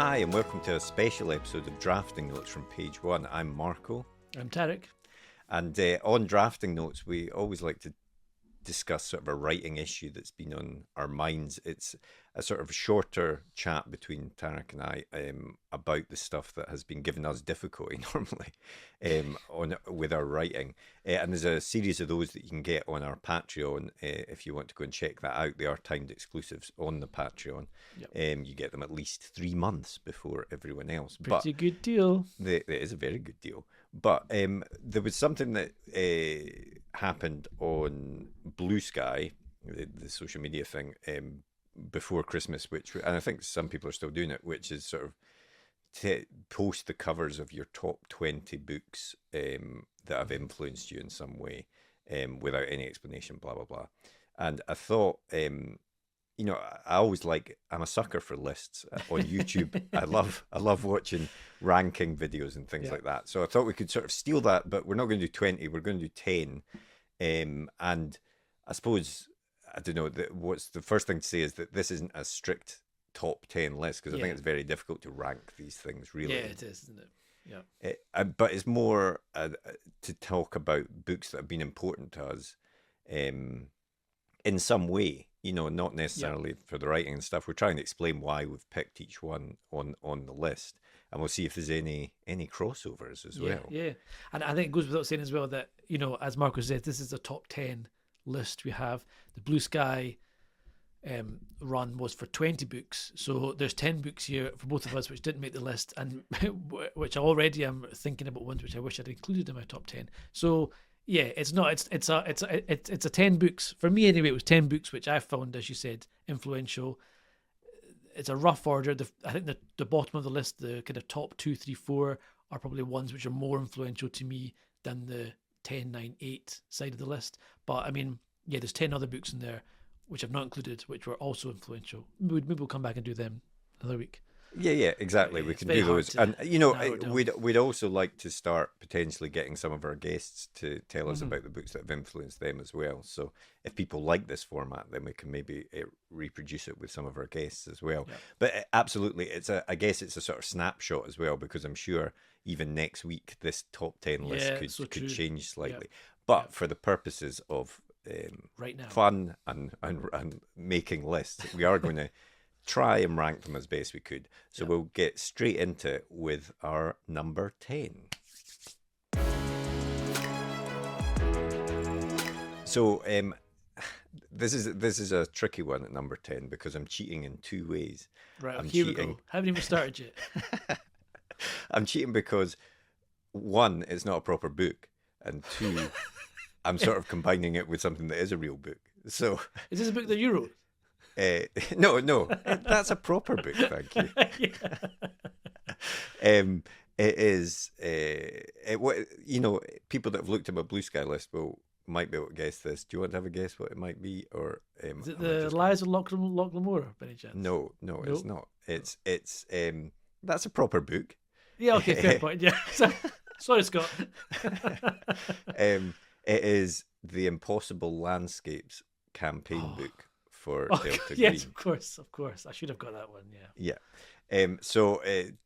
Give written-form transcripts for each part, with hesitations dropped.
Hi, and welcome to a special episode of Drafting Notes from Page One. I'm Marco. I'm Tariq. And on Drafting Notes, we always like to discuss sort of a writing issue that's been on our minds. It's a sort of shorter chat between Tariq and I about the stuff that has been giving us difficulty normally on with our writing. And there's a series of those that you can get on our Patreon if you want to go and check that out. They are timed exclusives on the Patreon. Yep. You get them at least 3 months before everyone else. Pretty good deal. It is a very good deal. But there was something that happened on Blue Sky, the social media thing, before Christmas, and I think some people are still doing it, which is sort of to post the covers of your top 20 books that have influenced you in some way without any explanation, blah, blah, blah. And I thought, I'm a sucker for lists on YouTube. I love watching ranking videos and things like that. So I thought we could sort of steal that, but we're not going to do 20, we're going to do 10. And I suppose, I don't know, what's the first thing to say is that this isn't a strict top 10 list, because I think it's very difficult to rank these things, really. Yeah, it is, isn't it? Yeah. But it's more to talk about books that have been important to us in some way, not necessarily for the writing and stuff. We're trying to explain why we've picked each one on the list, and we'll see if there's any crossovers as well. Yeah, and I think it goes without saying as well that, as Marco said, this is a top 10 list we have. The Blue Sky run was for 20 books, so there's 10 books here for both of us which didn't make the list, and which already I'm thinking about ones which I wish I'd included in my top 10. So yeah, it's a 10 books for me anyway. It was 10 books which I found, as you said, influential. It's a rough order. I think the bottom of the list, the kind of top 2, 3, 4 are probably ones which are more influential to me than the 10, 9, 8 side of the list. But I mean, yeah, there's 10 other books in there which I've not included, which were also influential. Maybe we'll come back and do them another week. Yeah, exactly. We can do those. And, we'd also like to start potentially getting some of our guests to tell us about the books that have influenced them as well. So if people like this format, then we can maybe reproduce it with some of our guests as well. Yeah. But absolutely, I guess it's a sort of snapshot as well, because I'm sure even next week, this top 10 list could change slightly. Yeah. But for the purposes of right now, fun and making lists, we are going to try and rank them as best we could. So we'll get straight into it with our number 10. So this is a tricky one at number 10, because I'm cheating in two ways. Right, here we go. Haven't even started yet. I'm cheating because, one, it's not a proper book, and two, I'm sort of combining it with something that is a real book. So is this a book that you wrote? No, that's a proper book, thank you. It is, people that have looked at my Blue Sky list might be able to guess this. Do you want to have a guess what it might be? Or is it the Lies of Lochlamore, by any chance? No, it's not. It's that's a proper book. Yeah, okay, fair point. Yeah, sorry, Scott. It is the Impossible Landscapes campaign book for Delta Green. Yes, of course. I should have got that one, yeah. So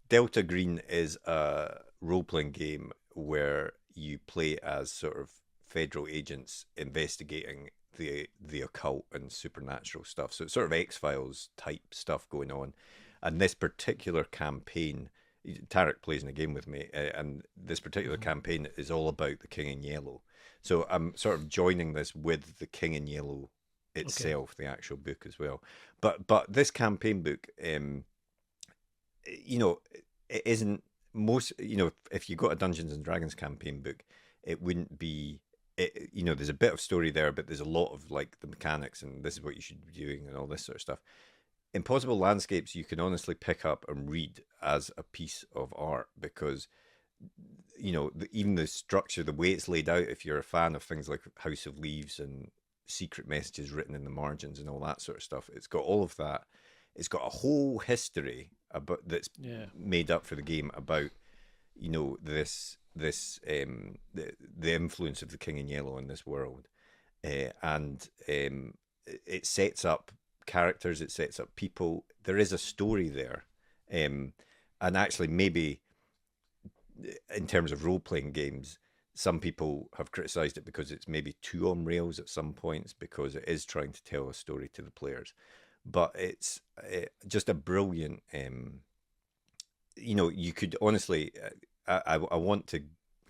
Delta Green is a role-playing game where you play as sort of federal agents investigating the occult and supernatural stuff. So it's sort of X-Files type stuff going on. And this particular campaign, Tariq plays in a game with me, and this particular campaign is all about the King in Yellow. So I'm sort of joining this with the King in Yellow itself, the actual book as well. But this campaign book, it isn't most, if you got a Dungeons and Dragons campaign book, it wouldn't be, there's a bit of story there, but there's a lot of like the mechanics and this is what you should be doing and all this sort of stuff. Impossible Landscapes, you can honestly pick up and read as a piece of art, because even the structure, the way it's laid out, if you're a fan of things like House of Leaves and secret messages written in the margins and all that sort of stuff, it's got all of that. It's got a whole history about that's made up for the game about the influence of the King in Yellow in this world, and it sets up characters, it sets up people. There is a story there, and actually maybe in terms of role playing games, some people have criticized it because it's maybe too on rails at some points because it is trying to tell a story to the players. But it's just a brilliant. You could honestly, I want to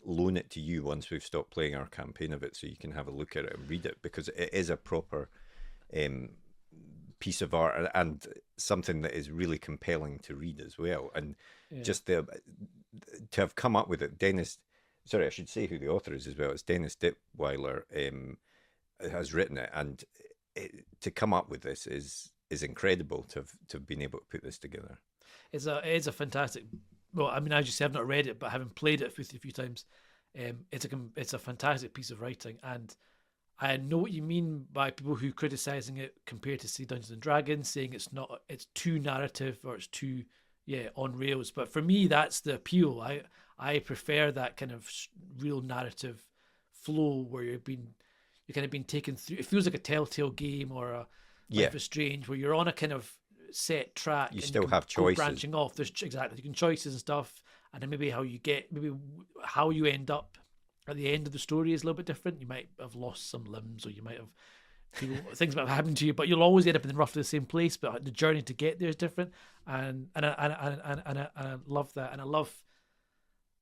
loan it to you once we've stopped playing our campaign of it, so you can have a look at it and read it because it is a proper um, piece of art and something that is really compelling to read as well. And Yeah. just to have come up with it, Dennis. Sorry, I should say who the author is as well. It's Dennis Dittweiler has written it, and to come up with this is incredible to have been able to put this together. It is a fantastic. Well, I mean, as you say, I've not read it, but having played it with you a few times, it's a fantastic piece of writing, and I know what you mean by people who criticizing it compared to say Dungeons and Dragons, saying it's too narrative or it's too on rails. But for me, that's the appeal. I prefer that kind of real narrative flow where you're kind of being taken through. It feels like a Telltale game or a Yeah, Life is Strange, where you're on a kind of set track you and you still can have go choices. branching off. There's exactly, you can choices and stuff, and then maybe how you end up at the end of the story is a little bit different. You might have lost some limbs, or you might have things might have happened to you, but you'll always end up in roughly the same place. But the journey to get there is different, and I love that, and I love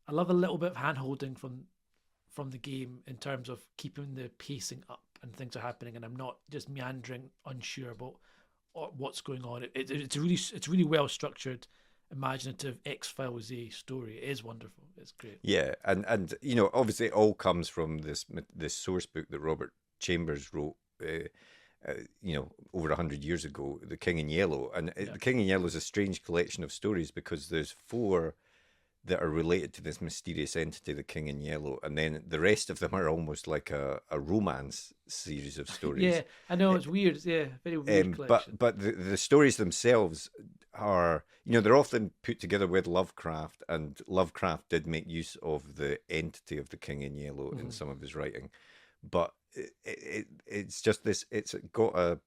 a little bit of hand holding from the game in terms of keeping the pacing up and things are happening, and I'm not just meandering, unsure about what's going on. It's really well structured, imaginative X-Files story. It is wonderful. It's great. Yeah, and obviously it all comes from this source book that Robert Chambers wrote. Over 100 years ago, The King in Yellow, and Yeah. The King in Yellow is a strange collection of stories because there's four that are related to this mysterious entity, the King in Yellow, and then the rest of them are almost like a romance series of Yeah, stories. I know it's weird. Yeah, very weird collection. But the stories themselves are, they're often put together with Lovecraft, and Lovecraft did make use of the entity of the King in Yellow in Mhm. some of his writing, but it's just this. It's got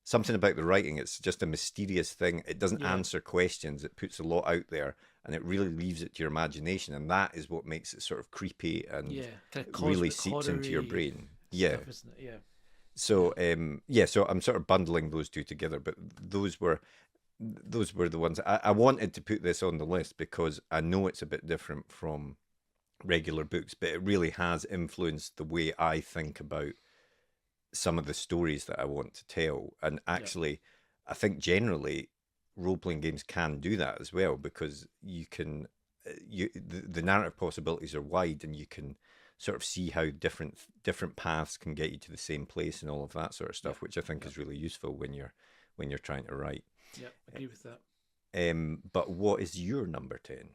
something about the writing. It's just a mysterious thing. It doesn't Yeah, answer questions. It puts a lot out there, and it really leaves it to your imagination, and that is what makes it sort of creepy and yeah, kind of really cosmic seeps into your horror-y brain. Yeah. stuff, isn't it? Yeah, yeah, So so I'm sort of bundling those two together, but those were the ones I wanted to put this on the list because I know it's a bit different from regular books, but it really has influenced the way I think about some of the stories that I want to tell. And yeah, actually, I think generally role playing games can do that as well because you can the narrative possibilities are wide and you can sort of see how different paths can get you to the same place and all of that sort of yeah, stuff, which I think yeah, is really useful when you're trying to write. yeah. Agree with that. But what is your number 10?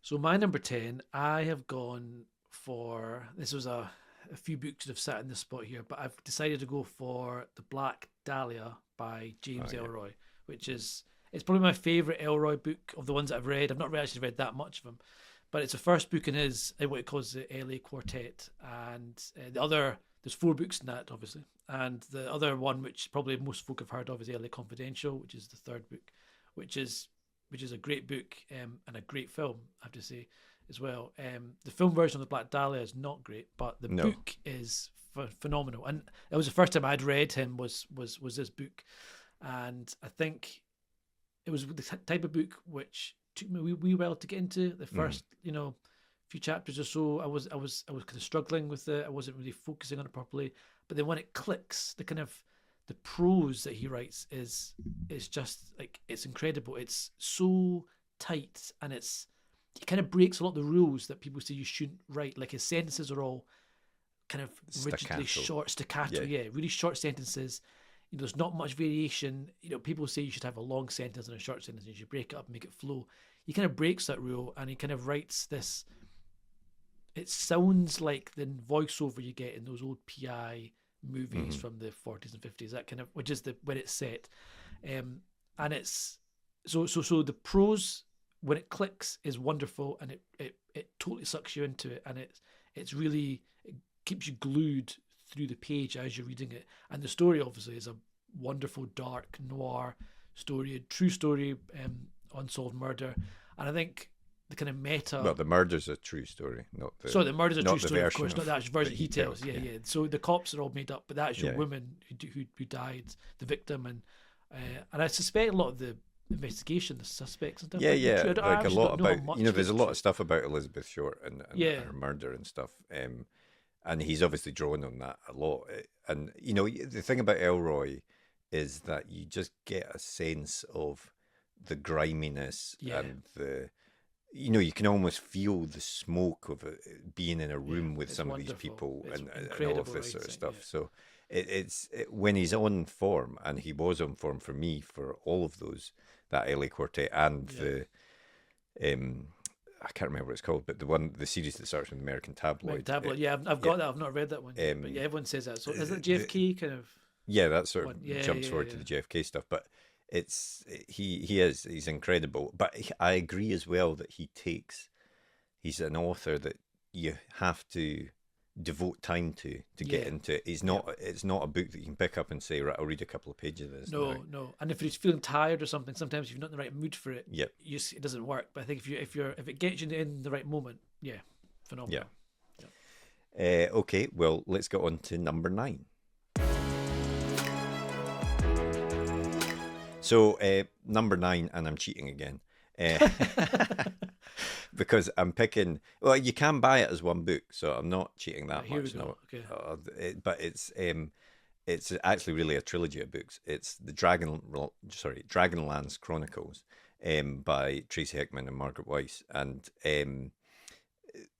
So my number 10, I have gone for this was a few books that have sat in this spot here, but I've decided to go for The Black Dahlia by Oh James yeah. Elroy, which is it's probably my favorite Elroy book of the ones that I've read. I've not actually read that much of them, but it's the first book in his what he calls the LA Quartet, and the other there's four books in that obviously, and the other one which probably most folk have heard of is LA Confidential, which is the third book, which is which is a great book and a great film, I have to say, as well. The film version of The Black Dahlia is not great, but the No. book is phenomenal. And it was the first time I'd read him was this book, and I think it was the type of book which took me wee well to get into. The Mm. first few chapters or so, I was kind of struggling with it. I wasn't really focusing on it properly. But then when it clicks, the prose that he writes is just like it's incredible. It's so tight and it kind of breaks a lot of the rules that people say you shouldn't write. Like his sentences are all kind of rigidly Staccato. short, staccato. Yeah. Yeah, really short sentences. There's not much variation. People say you should have a long sentence and a short sentence. And you should break it up and make it flow. He kind of breaks that rule and he kind of writes this. It sounds like the voiceover you get in those old PI movies Hmm. from the 40s and 50s, that kind of, which is the when it's set, and it's so the prose when it clicks is wonderful, and it totally sucks you into it, and it keeps you glued through the page as you're reading it, and the story obviously is a wonderful dark noir story, a true story, unsolved murder, and I think the kind of meta. Well, the murder's a true story, not the So the murder's a true not the story, of version course, not the actual version that he tells. Yeah, yeah. yeah. So the cops are all made up, but the actual Yeah. woman who died, the victim, and I suspect a lot of the investigation, the suspects and stuff. Yeah, might be yeah, true. I like a actually lot don't know how about much there's of a it's lot true. of stuff about Elizabeth Short and Yeah, her murder and stuff, and he's obviously drawn on that a lot. And the thing about Elroy is that you just get a sense of the griminess yeah, and the you can almost feel the smoke of being in a yeah. room with It's some of these wonderful. people It's and all of incredible this sort of writing. stuff. Yeah, So when he's on form, and he was on form for me for all of those, that LA Quartet and yeah. the I can't remember what it's called, but the series that starts with American American Tabloid. Tablet. Yeah, I've Yeah, got that. I've not read that one yet, but yeah, everyone says that. So is it JFK kind of yeah, that sort one? of Yeah, jumps yeah, forward yeah. to the JFK stuff, but he's incredible. But I agree as well that he's an author that you have to devote time to get Yeah. into it. It's not a book that you can pick up and say, right, I'll read a couple of pages of this now. No. And if you're feeling tired or something, sometimes if you're not in the right mood for it, Yep. it doesn't work. But I think if it gets you in the right moment, yeah, phenomenal. Okay, well, let's get on to number 9. So number 9, and I'm cheating again. Because I'm picking. Well, you can buy it as one book, so I'm not cheating that Here much. we go. No, Okay. but it's actually really a trilogy of books. It's the Dragonlance Chronicles, by Tracy Hickman and Margaret Weiss, and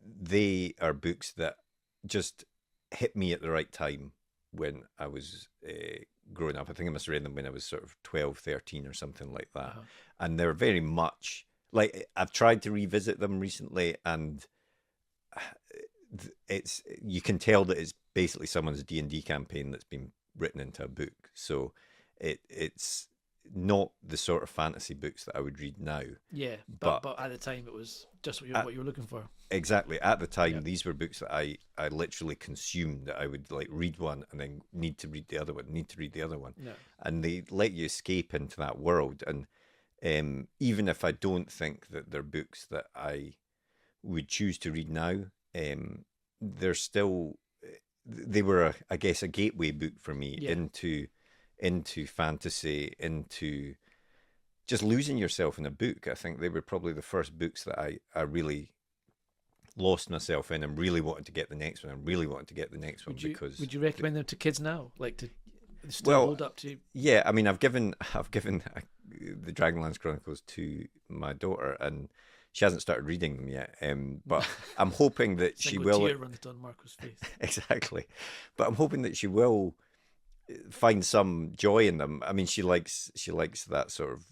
they are books that just hit me at the right time when I was growing up. I think I must have read them when I was sort of 12, 13 or something like that. Uh-huh. And they're very much like, I've tried to revisit them recently, and you can tell that it's basically someone's D&D campaign that's been written into a book. So it's not the sort of fantasy books that I would read now. Yeah, but at the time it was just what you were looking for. Exactly. At the time, these were books that I literally consumed, that I would like read one and then need to read the other one, Yeah. And they let you escape into that world. And even if I don't think that they're books that I would choose to read now, they're still, they were, I guess, a gateway book for me into fantasy, into just losing yourself in a book. I think they were probably the first books that I really lost myself in and really wanted to get the next one. Would you recommend them to kids now, like to still hold up to? Yeah, I mean, I've given the Dragonlance Chronicles to my daughter, and she hasn't started reading them yet. But I'm hoping that she will. Tear runs down Marco's face. Exactly, but I'm hoping that she will find some joy in them. I mean, she likes that sort of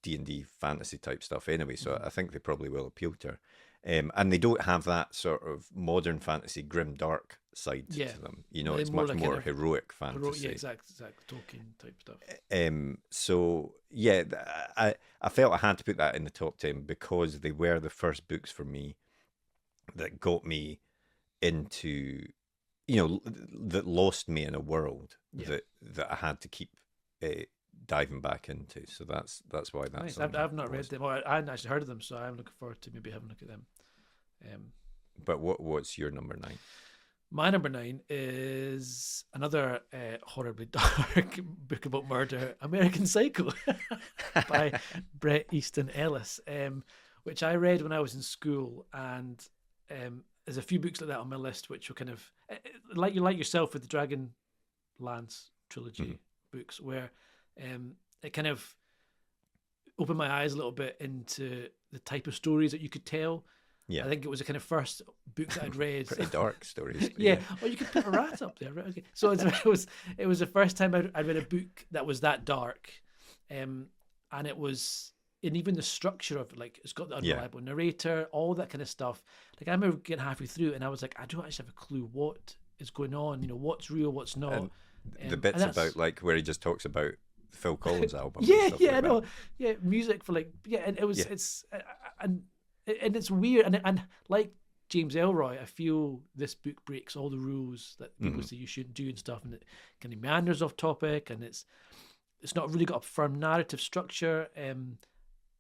D&D fantasy type stuff anyway, so I think they probably will appeal to her. And they don't have that sort of modern fantasy grim dark side to them. It's much more like heroic fantasy. Yeah, exact Tolkien type stuff. So yeah, I felt I had to put that in the top 10 because they were the first books for me that got me into, that lost me in a world that I had to keep diving back into. So that's why that's nice. I've not read them. Well, I hadn't actually heard of them, so I'm looking forward to maybe having a look at them. But what's your number 9? My number 9 is another horribly dark book about murder, American Psycho, by Bret Easton Ellis, which I read when I was in school, and there's a few books like that on my list, which were kind of like yourself with the Dragonlance trilogy books, where it kind of opened my eyes a little bit into the type of stories that you could tell. Yeah, I think it was the kind of first book that I'd read. Pretty dark stories. Yeah. Oh, you could put a rat up there, right? Okay. So it was the first time I read a book that was that dark, and it was, and even the structure of it, like it's got the unreliable narrator, all that kind of stuff. Like I remember getting halfway through, and I was like, I don't actually have a clue what is going on. What's real, what's not. The bits about like where he just talks about the Phil Collins album. Music for like and it was and it's weird, and like James Elroy, I feel this book breaks all the rules that people say you shouldn't do and stuff, and it kind of meanders off topic, and it's not really got a firm narrative structure, and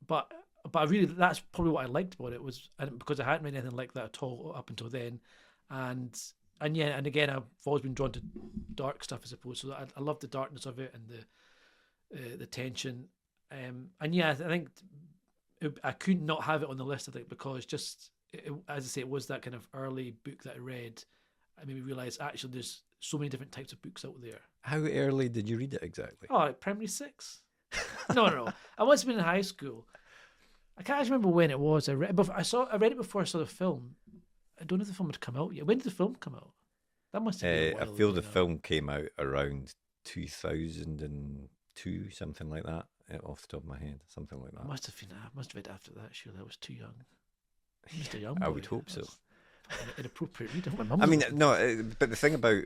but I really, that's probably what I liked about it, was, and because I hadn't read anything like that at all up until then, and yeah, and again, I've always been drawn to dark stuff, I suppose. So I love the darkness of it and the tension, and yeah, I think I could not have it on the list. I think because just as I say, it was that kind of early book that I read. I made me realize actually there's so many different types of books out there. How early did you read it exactly? Oh, like primary six? No. I must have been in high school. I can't actually remember when it was. I read it before I saw the film. I don't know if the film had come out yet. When did the film come out? That must have been a I while feel ago the now. film came out around 2002, something like that, off the top of my head, something like that. Must have been. I must have read after that. Surely I was too young. Mr. Young I Boy. would hope so. An inappropriate reader. My mum's I mean, listening. no, but the thing about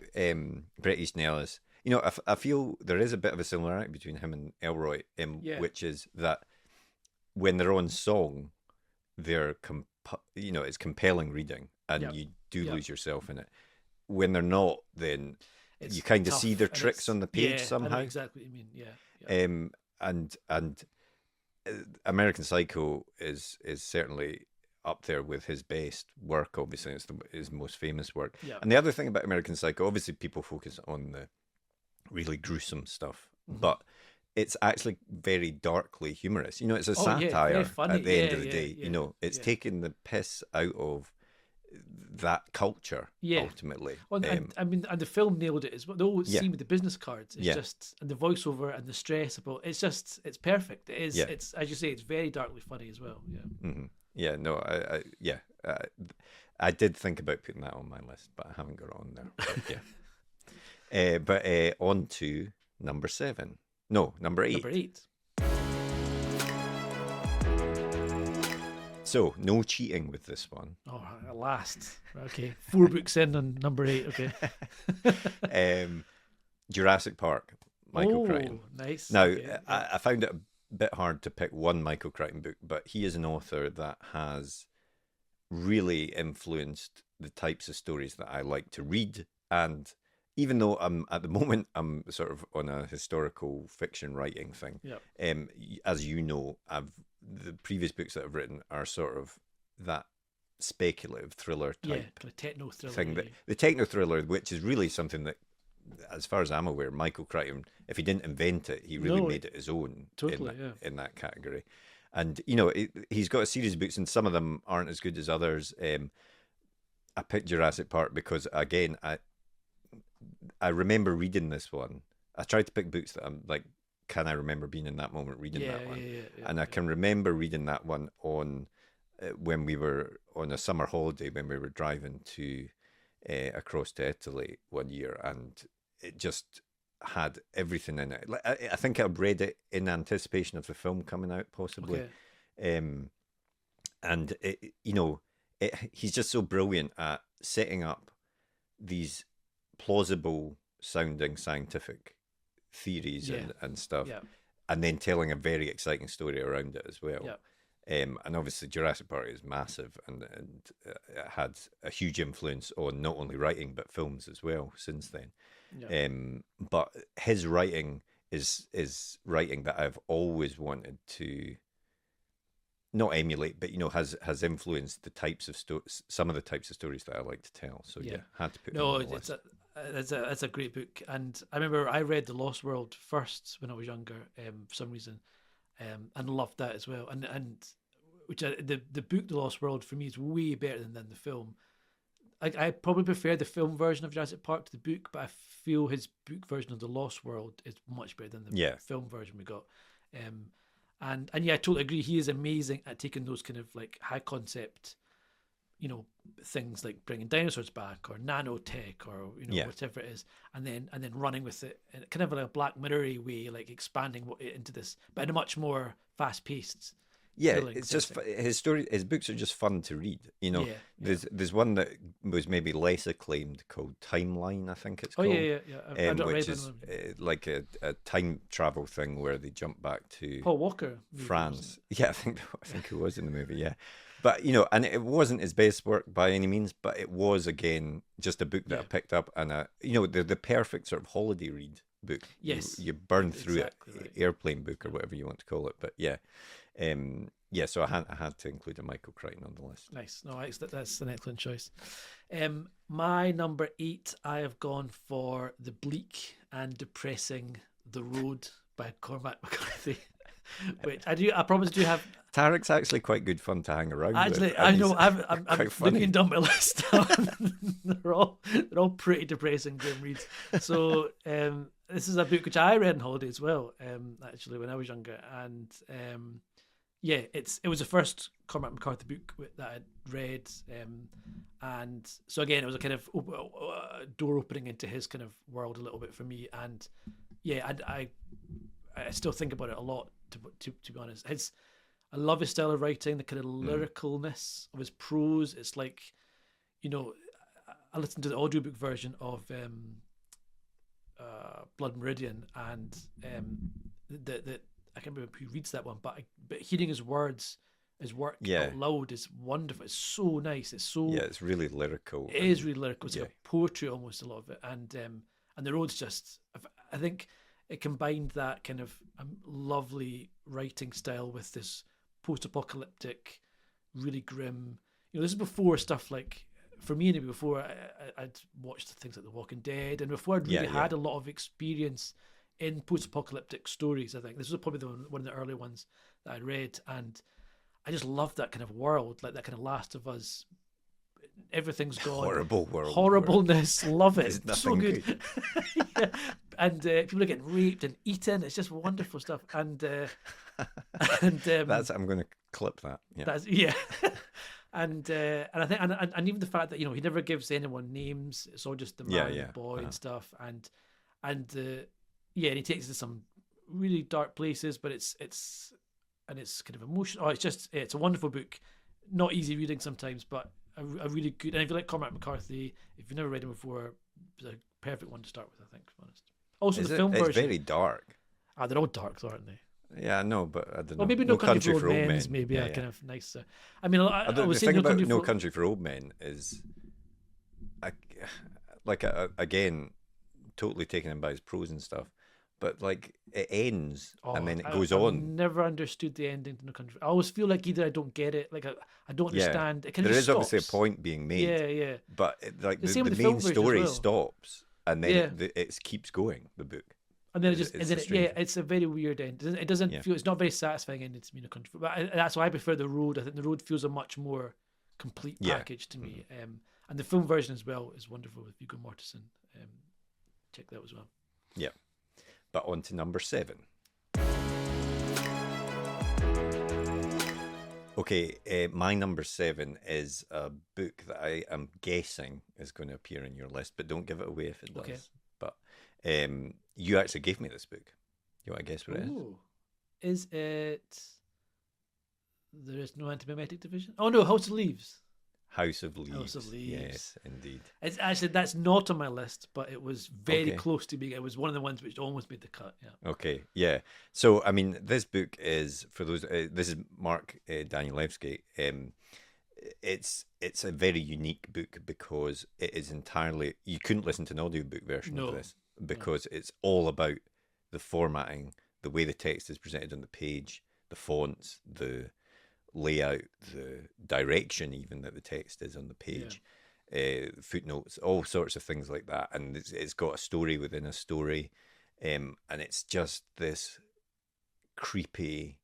Bret Easton Ellis, I feel there is a bit of a similarity between him and Elroy, Yeah. which is that when they're on song, they're it's compelling reading, and Yep. you do Yep. lose yourself in it. When they're not, then you It's kind of tough see their and tricks it's on the page yeah. I know somehow. exactly what you mean. Yeah. Yeah. And American Psycho is certainly up there with his best work. Obviously, it's his most famous work. Yeah. And the other thing about American Psycho, obviously, people focus on the really gruesome stuff, but it's actually very darkly humorous. It's a Oh yeah. Very satire funny. at the end Yeah. of the Yeah. day. Yeah. It's Yeah. taking the piss out of that culture Yeah. ultimately. Well, and I mean, and the film nailed it as well. The whole Yeah, scene with the business cards is yeah, just, and the voiceover and the stress about it's perfect. It is, yeah. it's as you say, it's very darkly funny as well. Yeah. Yeah, no, yeah, I did think about putting that on my list, but I haven't got it on there. But yeah, on to number 7. No, number 8. Number 8. So no cheating with this one. Oh, at last. Okay, 4 books in on number 8. Okay. Jurassic Park, Michael Crichton. Nice. Now, Okay, yeah. I found it a bit hard to pick one Michael Crichton book, but he is an author that has really influenced the types of stories that I like to read. And even though at the moment I'm sort of on a historical fiction writing thing, Yeah. as you know, the previous books that I've written are sort of that speculative thriller Yeah, type kind of techno thriller. thing, that the techno thriller, which is really something that, as far as I'm aware, Michael Crichton, if he didn't invent it, he really No, made it his own totally, yeah. in that category. And he's got a series of books, and some of them aren't as good as others. I picked Jurassic Park because, again, I remember reading this one. I tried to pick books that I'm like, can I remember being in that moment reading that one? And I can remember reading that one on when we were on a summer holiday, when we were driving to across to Italy one year, and it just had everything in it. I think I read it in anticipation of the film coming out, possibly. Okay. And he's just so brilliant at setting up these plausible sounding scientific theories and stuff, Yeah. and then telling a very exciting story around it as well. Yeah. And obviously Jurassic Park is massive, and it had a huge influence on not only writing but films as well since then. Yeah. But his writing is writing that I've always wanted to not emulate, but has influenced the types of some of the types of stories that I like to tell. So yeah, had to put him on the list. It's a great book, and I remember I read The Lost World first when I was younger, for some reason, and loved that as well. And which the book The Lost World for me is way better than the film. I probably prefer the film version of Jurassic Park to the book, but I feel his book version of The Lost World is much better than the film version we got. And yeah, I totally agree. He is amazing at taking those kind of like high concept, things like bringing dinosaurs back or nanotech or whatever it is, and then running with it in kind of like a Black Mirror-y way, like expanding it into this, but in a much more fast paced. Yeah, it's just his books are just fun to read. There's one that was maybe less acclaimed called Timeline, I think it's called. Which is like a time travel thing where they jump back to Paul Walker, France. Yeah, I think it was in the movie. Yeah, but and it wasn't his best work by any means, but it was again just a book that I picked up, and the perfect sort of holiday read book. Yes, you burn through exactly it, right. airplane book or whatever you want to call it. But yeah. Yeah, so I had to include a Michael Crichton on the list. Nice. No, that's an excellent choice. My number 8, I have gone for The Bleak and Depressing The Road by Cormac McCarthy. Which I promise do have. Tariq's actually quite good fun to hang around Actually, with. I know I'm quite funny. looking down my list. they're all pretty depressing, grim reads. So this is a book which I read on holiday as well. Actually, when I was younger, and yeah, it was the first Cormac McCarthy book that I'd read, and so again, it was a kind of door opening into his kind of world a little bit for me, and yeah, I still think about it a lot. To be honest, I love his style of writing, the kind of lyricalness of his prose. It's like, I listened to the audiobook version of Blood Meridian, and the I can't remember who reads that one, but hearing his words, his work out loud is wonderful. It's so nice. It's so it's really lyrical. It is really lyrical. It's like a poetry almost, a lot of it, and the road's just. I think it combined that kind of lovely writing style with this post-apocalyptic, really grim. This is before stuff like, for me anyway, before I'd watched things like The Walking Dead, and before I'd really had a lot of experience in post-apocalyptic stories. I think this was probably one of the early ones that I read, and I just loved that kind of world, like that kind of Last of Us. Everything's gone. Horrible world. Horribleness. Love it. It's so good. Yeah. And people are getting raped and eaten. It's just wonderful stuff. And that's I'm going to clip that. Yeah. And I think and even the fact that he never gives anyone names. It's all just the man and the boy and stuff. And he takes it to some really dark places, but it's kind of emotional. It's a wonderful book. Not easy reading sometimes, but a really good. And if you like Cormac McCarthy, if you've never read him before, it's a perfect one to start with, I think, to be honest. Also, the film version. It's very dark. They're all dark, aren't they? Yeah, no, but I don't know. Well, maybe No Country for Old Men. Maybe kind of nicer. I mean, I the was thing saying about No Country for Old Men is, again, totally taken him by his prose and stuff. But like it ends and then it goes on. I never understood the ending to No Country. I always feel like either I don't get it, like I don't understand. It there is obviously a point being made. Yeah. But the main story stops and then it keeps going. The book. And then it's a very weird end. It doesn't feel. It's not very satisfying ending to me. No Country, but that's why I prefer The Road. I think The Road feels a much more complete package to me. And the film version as well is wonderful with Viggo Mortensen. Check that out as well. Yeah. But on to number 7. Okay, my number 7 is a book that I am guessing is going to appear in your list, but don't give it away if it does. Okay. But you actually gave me this book. You want to guess what it is? Is it There Is No Antimemetic Division? Oh no, House of Leaves. House of Leaves. House of Leaves. Yes, indeed. It's actually, that's not on my list, but it was very close to being. It was one of the ones which almost made the cut. Yeah. Okay. Yeah. So, I mean, this book is for those. This is Mark Danielewski. It's a very unique book because it is entirely. You couldn't listen to an audiobook version of this because it's all about the formatting, the way the text is presented on the page, the fonts, the layout, the direction even that the text is on the page, footnotes, all sorts of things like that, and it's got a story within a story, and it's just this creepy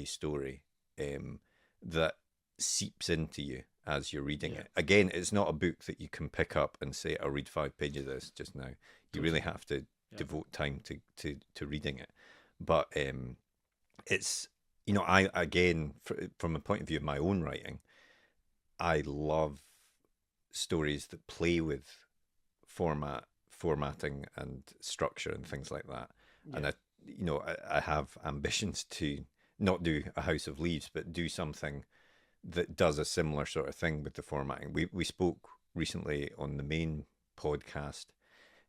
story that seeps into you as you're reading it. Again, it's not a book that you can pick up and say, I'll read 5 pages of this just now. You really have to devote time to reading it, but it's I, again, from a point of view of my own writing, I love stories that play with formatting and structure and things like that. Yeah. And I have ambitions to not do a House of Leaves, but do something that does a similar sort of thing with the formatting. We spoke recently on the main podcast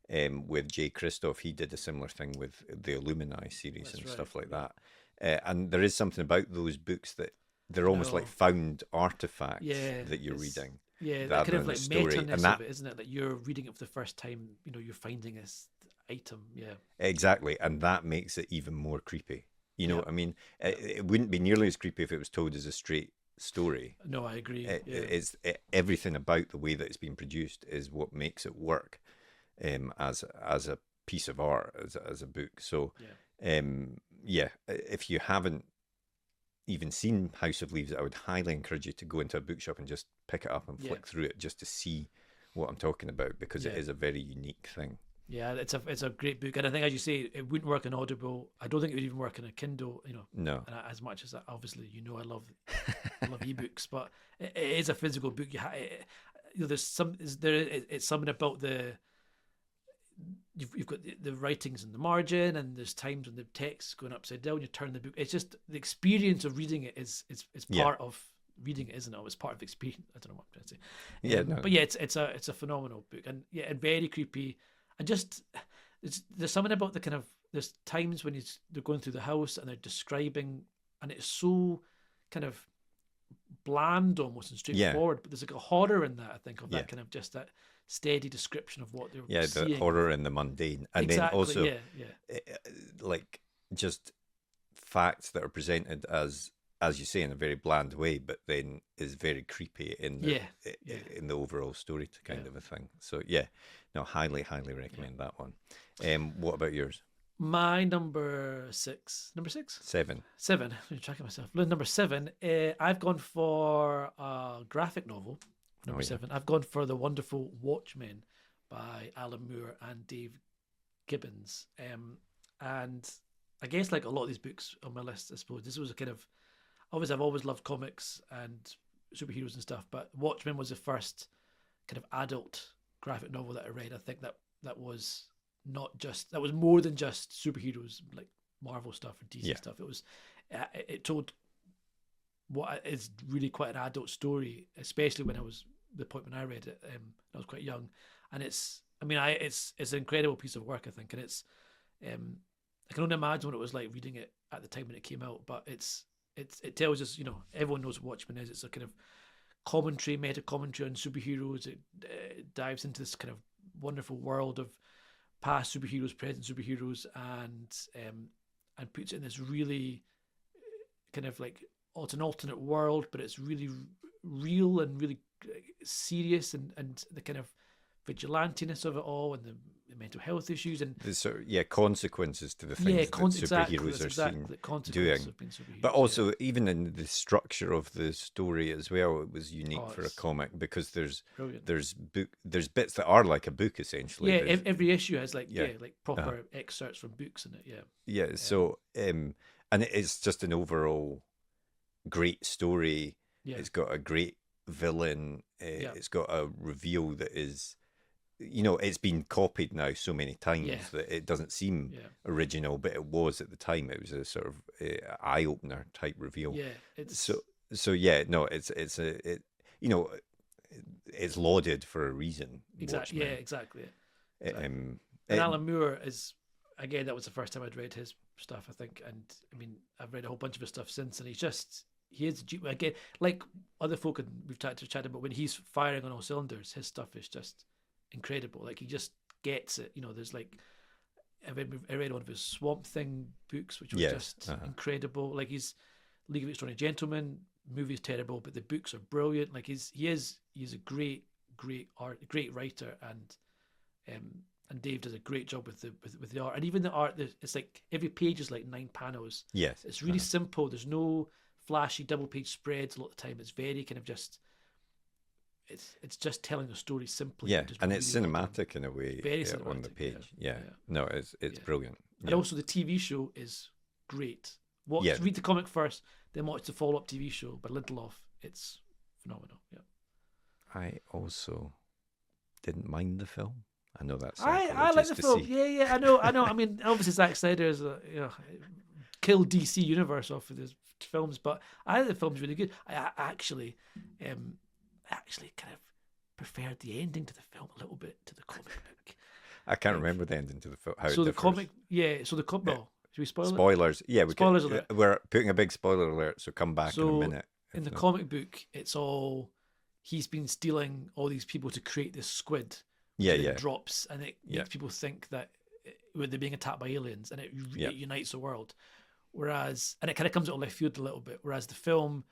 with Jay Christoph. He did a similar thing with the Illuminati series stuff like that. And there is something about those books that they're almost like found artifacts that you're reading. Yeah, that kind of like meta-ness of it, isn't it? That you're reading it for the first time, you're finding this item. Yeah, exactly, and that makes it even more creepy. You know Yeah. what I mean? It wouldn't be nearly as creepy if it was told as a straight story. No, I agree. Yeah. Everything about the way that it's been produced is what makes it work, as a piece of art, as a book. So, Yeah. yeah, if you haven't even seen House of Leaves, I would highly encourage you to go into a bookshop and just pick it up and Yeah. flick through it just to see what I'm talking about, because it Yeah. is a very unique thing. Yeah, it's a great book, and I think, as you say, it wouldn't work on Audible. I don't think it would even work on a Kindle. No. And as much as obviously I love ebooks, but it is a physical book. There's some is there it's something about you've got the writings in the margin, and there's times when the text going upside down. You turn the book. It's just the experience of reading it is Yeah. part of reading it, isn't it? It's part of experience. I don't know what I'm trying to say. Yeah. No. But yeah, it's a phenomenal book, and yeah, and very creepy. And just there's something about the kind of there's times when they're going through the house and they're describing, and it's so kind of bland almost and Yeah. straightforward, but there's like a horror in that, I think, of Yeah. that kind of just that steady description of what they're Yeah, seeing. the horror and the mundane, and then Exactly, also, yeah. like, just facts that are presented as you say, in a very bland way, but then is very creepy in the Yeah. in the overall story to kind Yeah. of a thing. So yeah, no, highly recommend that one. What about yours? My number six. 7. I'm tracking myself. Number 7. I've gone for a graphic novel. Number Oh, yeah. 7. I've gone for The Wonderful Watchmen by Alan Moore and Dave Gibbons. And I guess, like a lot of these books on my list, I suppose this was a kind of, obviously I've always loved comics and superheroes and stuff, but Watchmen was the first kind of adult graphic novel that I read. I think that was not just, that was more than just superheroes like Marvel stuff or DC Yeah. stuff. It was it told what is really quite an adult story, especially when I was the point when I read it. I was quite young, and it's an incredible piece of work, I think, and it's I can only imagine what it was like reading it at the time when it came out. But it tells us, everyone knows what Watchmen is. It's a kind of meta commentary on superheroes. It dives into this kind of wonderful world of past superheroes, present superheroes, and puts it in this really kind of like, it's an alternate world, but it's really real and really serious, and the kind of vigilantiness of it all, and the mental health issues, and the sort of, consequences to the things that superheroes are seen doing. But also, even in the structure of the story as well, it was unique for a comic, because there's brilliant. there's bits that are like a book essentially. Yeah, every issue has like proper Uh-huh. excerpts from books in it. Yeah. So and it's just an overall great story. Yeah. It's got a great villain. It's got a reveal that is, it's been copied now so many times that it doesn't seem original, but it was at the time. It was a sort of eye opener type reveal. Yeah. It's it's lauded for a reason. Exactly. Watchmen. Yeah. Exactly. And Alan Moore is, again, that was the first time I'd read his stuff, I think, and I mean, I've read a whole bunch of his stuff since, and he is again, like other folk, and we've chatted about, when he's firing on all cylinders, his stuff is just incredible. Like, he just gets it. There's like, I read one of his Swamp Thing books, which was just incredible. Like, he's League of Extraordinary Gentlemen movie's terrible, but the books are brilliant. Like, he's a great writer, and Dave does a great job with the art, and even the art. It's like every page is like 9 panels. Yes, it's really simple. There's no flashy double page spreads a lot of the time. It's very kind of just, it's just telling a story simply. Yeah, and it's cinematic in a way. Very cinematic on the page. Yeah. No, it's brilliant. And also the TV show is great. Read the comic first, then watch the follow-up TV show by Lindelof. It's phenomenal. Yeah. I also didn't mind the film. I know that's I like the film. Yeah. I know. I mean, obviously Zack Snyder's killed DC Universe off of his films, but I think the film's really good. I actually kind of preferred the ending to the film a little bit to the comic book. I can't remember the ending to the film. So the comic, well, should we spoil spoilers? It? Yeah, spoilers alert. We're putting a big spoiler alert, so come back in a minute. In the comic book, it's all, he's been stealing all these people to create this squid. It drops, and it makes people think that they're being attacked by aliens, and it unites the world. Whereas, and it kind of comes out of left field a little bit. Whereas the film,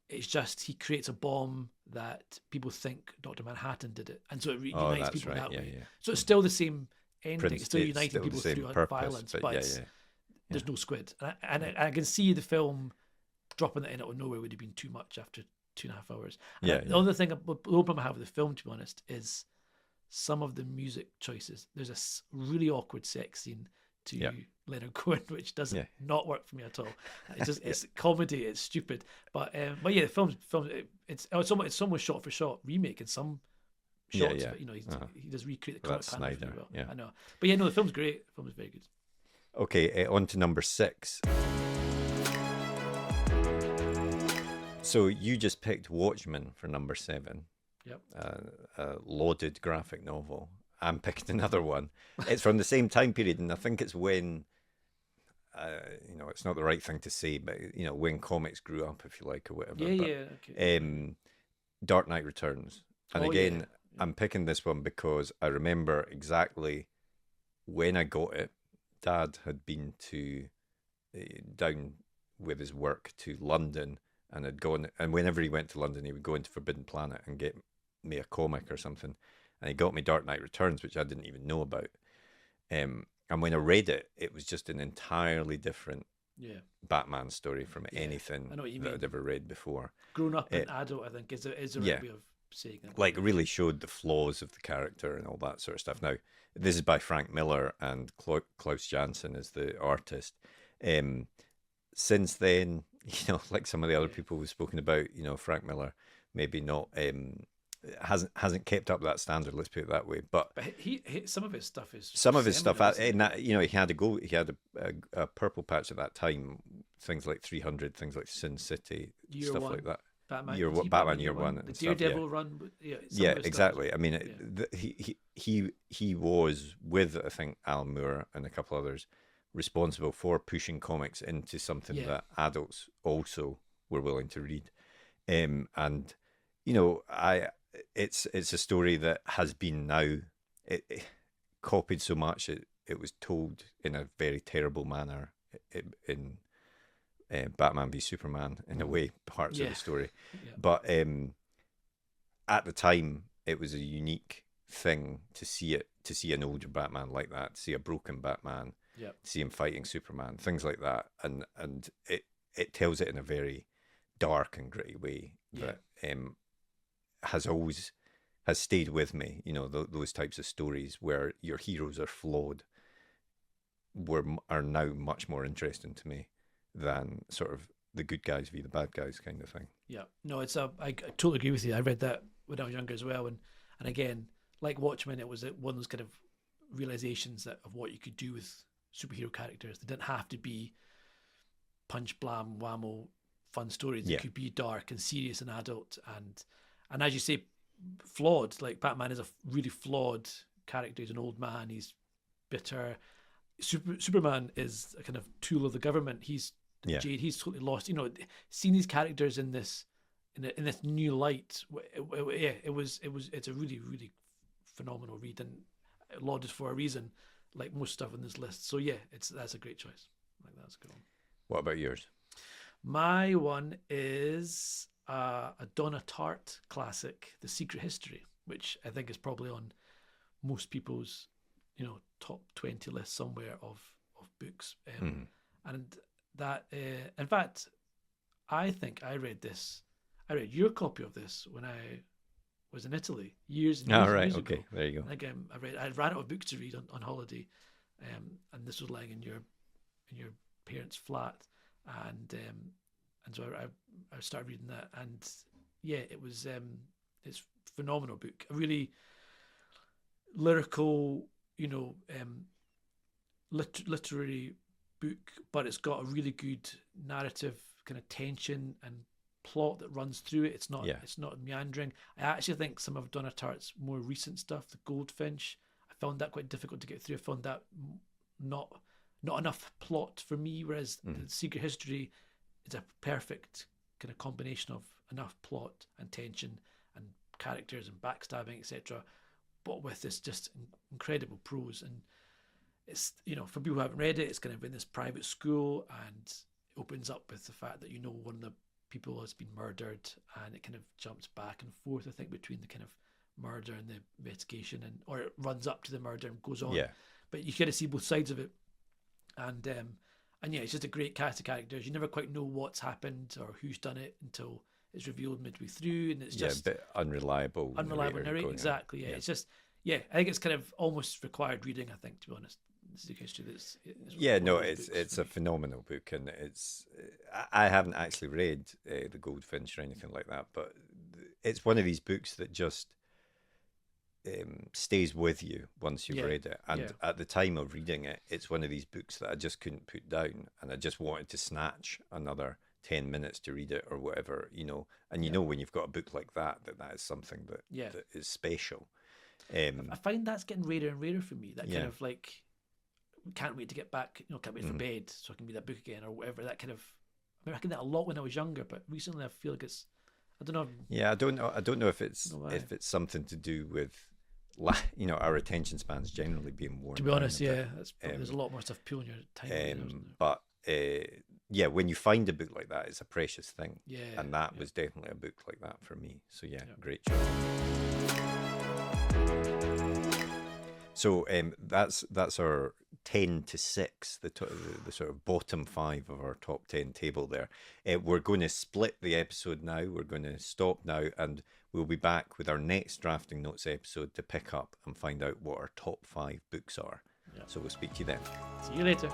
it's just he creates a bomb that people think Dr. Manhattan did it, and so it Oh, unites that's people right. that Yeah, way. yeah. So it's still the same ending. It's still It's uniting still the people same through purpose, violence, but but yeah, it's, yeah. there's no squid. I can see the film dropping that in out of nowhere would have been too much after 2.5 hours. And Yeah, the yeah. other thing, the problem I have with the film, to be honest, is some of the music choices. There's a really awkward sex scene to Yeah. Leonard Cohen, which doesn't Yeah. not work for me at all. It's just it's comedy, it's stupid. But yeah, the film it's almost shot for shot remake in some Yeah, shots, yeah. but he does recreate the Well, comic that's panels really Snyder, well. yeah. I know, but yeah, no, the film's great. The film is very good. Okay, on to number 6. So you just picked Watchmen for number 7. Yep. A lauded graphic novel. I'm picking another one. It's from the same time period, and I think it's when, it's not the right thing to say, but when comics grew up, if you like, or whatever. Yeah, but, yeah. Okay. Dark Knight Returns, and Oh, again, yeah. I'm picking this one because I remember exactly when I got it. Dad had been to down with his work to London, and had gone, and whenever he went to London, he would go into Forbidden Planet and get me a comic or something, and he got me Dark Knight Returns, which I didn't even know about. And when I read it, it was just an entirely different Batman story from anything that I'd ever read before. Grown up and adult, I think, is the right way of saying it. Like, really showed the flaws of the character and all that sort of stuff. Now, this is by Frank Miller, and Klaus Janson is the artist. Since then, like some of the other people we've spoken about, Frank Miller maybe not hasn't kept up that standard. Let's put it that way. But he some of his stuff is in that, he had a purple patch at that time. Things like 300, things like Sin City, stuff like that. Batman Year One, and the stuff, Daredevil run. Yeah, exactly. I mean, he was with, I think, Alan Moore and a couple others, responsible for pushing comics into something that adults also were willing to read. And it's a story that has been now it copied so much it was told in a very terrible manner in Batman v Superman, in a way, parts of the story. But at the time, it was a unique thing to see an older Batman like that, to see a broken Batman, to see him fighting Superman, things like that, and it tells it in a very dark and gritty way that has stayed with me. Those types of stories where your heroes are flawed are now much more interesting to me than sort of the good guys v the bad guys kind of thing. Yeah, no, I totally agree with you. I read that when I was younger as well, and again, like Watchmen, it was one of those kind of realizations of what you could do with superhero characters. They didn't have to be punch, blam, whammo, fun stories. They could be dark and serious and adult, and as you say, flawed. Like Batman is a really flawed character. He's an old man. He's bitter. Superman is a kind of tool of the government. He's Jade. He's totally lost. Seeing these characters in this new light, it's a really, really phenomenal read, and lauded for a reason, like most stuff on this list. So yeah, that's a great choice. Like, that's a good one. What about yours? My one is a Donna Tartt classic, The Secret History, which I think is probably on most people's top 20 list somewhere of books. And that, in fact, I think I read your copy of this when I was in Italy years and years ago. Okay, there you go. And again, I ran out of books to read on holiday, and this was lying in your parents' flat, and so I started reading that, and yeah, it was it's a phenomenal book, a really lyrical, literary book, but it's got a really good narrative kind of tension and plot that runs through it. It's not meandering. I actually think some of Donna Tartt's more recent stuff, The Goldfinch, I found that quite difficult to get through. I found that not enough plot for me, whereas The Secret History is a perfect kind of combination of enough plot and tension and characters and backstabbing, etc., but with this just incredible prose. And it's, you know, for people who haven't read it, it's kind of in this private school, and it opens up with the fact that, you know, one of the people has been murdered, and it kind of jumps back and forth, I think, between the kind of murder and the investigation, and or it runs up to the murder and goes on. Yeah. But you kind of see both sides of it, and yeah, it's just a great cast of characters. You never quite know what's happened or who's done it until it's revealed midway through, and it's just a bit unreliable narrating. Exactly. Yeah. It's just, yeah, I think it's kind of almost required reading, I think, to be honest. This is a history that's it's a phenomenal book, and I haven't actually read The Goldfinch or anything like that, but it's one of these books that just stays with you once you've read it. And at the time of reading it, it's one of these books that I just couldn't put down, and I just wanted to snatch another 10 minutes to read it or whatever, you know. And you know, when you've got a book like that is something that is special. I find that's getting rarer and rarer for me. That kind of like, can't wait to get back, you know, can't wait for bed so I can read that book again or whatever. That kind of, I mean, I did that a lot when I was younger, but recently I feel like it's, I don't know. Yeah, I don't know if it's something to do with, you know, our attention spans generally being worn. To be honest, that's probably, there's a lot more stuff pulling your time. But yeah, when you find a book like that, it's a precious thing. Yeah, and that was definitely a book like that for me. So great choice. So that's our 10 to 6, the sort of bottom 5 of our top 10 table there. We're going to split the episode now. We're going to stop now, and we'll be back with our next drafting notes episode to pick up and find out what our top 5 books are. Yeah. So we'll speak to you then. See you later.